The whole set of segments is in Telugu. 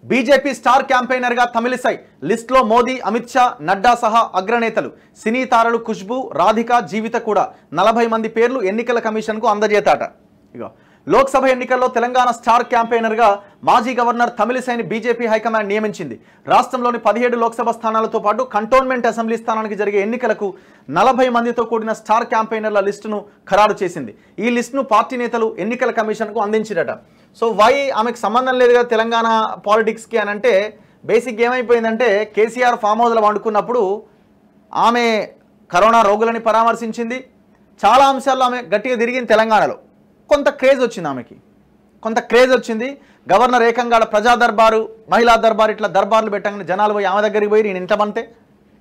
బీజేపీ స్టార్ క్యాంపెయినర్గా తమిళిసై లిస్టులో మోదీ, అమిత్ షా, నడ్డా సహా అగ్రనేతలు. సినీ తారలు ఖుష్బూ, రాధిక, జీవిత కూడా 40 మంది పేర్లు ఎన్నికల కమిషన్కు అందజేతాట. ఇగో లోక్సభ ఎన్నికల్లో తెలంగాణ స్టార్ క్యాంపెయినర్గా మాజీ గవర్నర్ తమిళిసైని బీజేపీ హైకమాండ్ నియమించింది. రాష్ట్రంలోని 17 లోక్సభ స్థానాలతో పాటు కంటోన్మెంట్ అసెంబ్లీ స్థానానికి జరిగే ఎన్నికలకు 40 మందితో కూడిన స్టార్ క్యాంపెయినర్ల లిస్టును ఖరారు చేసింది. ఈ లిస్టును పార్టీ నేతలు ఎన్నికల కమిషన్కు అందించిరట. సో వై ఆమెకు సంబంధం లేదు కదా తెలంగాణ పాలిటిక్స్కి అని అంటే బేసిక్ ఏమైపోయిందంటే కేసీఆర్ ఫామ్ హౌస్లో వండుకున్నప్పుడు ఆమె కరోనా రోగులని పరామర్శించింది. చాలా అంశాల్లో ఆమె గట్టిగా తిరిగింది. తెలంగాణలో కొంత క్రేజ్ వచ్చింది, ఆమెకి కొంత క్రేజ్ వచ్చింది. గవర్నర్ ఏకంగా ప్రజా దర్బారు, మహిళా దర్బారు ఇట్లా దర్బార్లు పెట్టగానే జనాలు పోయి ఆమె దగ్గరికి పోయి నేను ఇంట్లో పంటే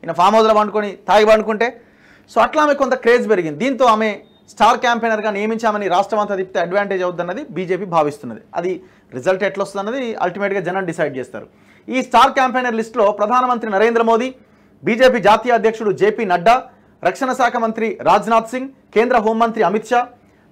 ఈయన ఫామ్ హౌస్లో వండుకొని తాగి పండుకుంటే సో అట్లా ఆమె కొంత క్రేజ్ పెరిగింది. దీంతో ఆమె స్టార్ క్యాంపెయినర్గా నియమించామని రాష్ట్రం అంతా తిప్పితే అడ్వాంటేజ్ అవుతుందన్నది బీజేపీ భావిస్తున్నది. అది రిజల్ట్ ఎట్లా వస్తుందన్నది అల్టిమేట్గా జనం డిసైడ్ చేస్తారు. ఈ స్టార్ క్యాంపెయినర్ లిస్టులో ప్రధానమంత్రి నరేంద్ర మోదీ, బీజేపీ జాతీయ అధ్యక్షుడు జేపీ నడ్డా, రక్షణ శాఖ మంత్రి రాజ్నాథ్ సింగ్, కేంద్ర హోంమంత్రి అమిత్ షా,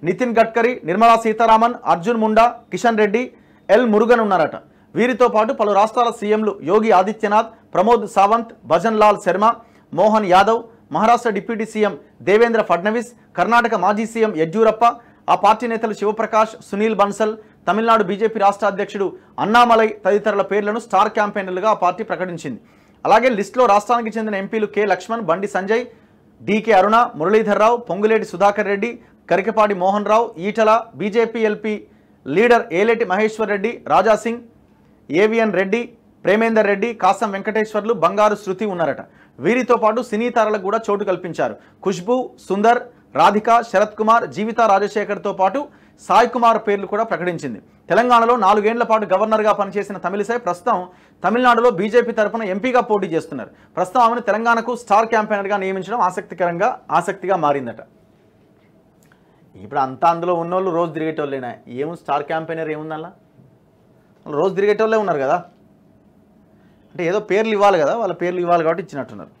నితిన్ గడ్కరీ, నిర్మలా సీతారామన్, అర్జున్ ముండా, కిషన్ రెడ్డి, ఎల్ మురుగన్ ఉన్నారట. వీరితో పాటు పలు రాష్ట్రాల సీఎంలు యోగి ఆదిత్యనాథ్, ప్రమోద్ సావంత్, భజన్ లాల్ శర్మ, మోహన్ యాదవ్, మహారాష్ట్ర డిప్యూటీ సీఎం దేవేంద్ర ఫడ్నవీస్, కర్ణాటక మాజీ సీఎం యడ్యూరప్ప, ఆ పార్టీ నేతలు శివప్రకాష్, సునీల్ బన్సల్, తమిళనాడు బీజేపీ రాష్ట్ర అధ్యక్షుడు అన్నామలై తదితరుల పేర్లను స్టార్ క్యాంపెయినర్లుగా ఆ పార్టీ ప్రకటించింది. అలాగే లిస్టులో రాష్ట్రానికి చెందిన ఎంపీలు K Laxman, Bandi Sanjay, DK Aruna, Muralidhar Rao, Ponguleti Sudhakar Reddy, Karikapati Mohan Rao, Etela, BJP LP leader Alleti Maheshwar Reddy, Raja Singh, AVN Reddy, Premender Reddy, Kasam Venkateshwarlu, Bangaru Shruti ఉన్నారట. వీరితో పాటు సినీ తారలకు కూడా చోటు కల్పించారు. ఖుష్బూ, సుందర్, రాధిక, శరత్ కుమార్, జీవిత రాజశేఖర్తో పాటు సాయ్ కుమార్ పేర్లు కూడా ప్రకటించింది. తెలంగాణలో 4 ఏళ్ల పాటు గవర్నర్గా పనిచేసిన తమిళిసై ప్రస్తుతం తమిళనాడులో బీజేపీ తరఫున ఎంపీగా పోటీ చేస్తున్నారు. ప్రస్తుతం ఆమెను తెలంగాణకు స్టార్ క్యాంపెయినర్గా నియమించడం ఆసక్తిగా మారిందట. ఇప్పుడు అంతా అందులో ఉన్నోళ్ళు రోజు తిరిగేటోళ్ళేనా? Star campaigner ఏముందల్లా? రోజు తిరిగేటోళ్ళే ఉన్నారు కదా. అంటే ఏదో పేర్లు ఇవ్వాలి కదా, వాళ్ళ పేర్లు ఇవ్వాలి కాబట్టి ఇచ్చినట్టున్నారు.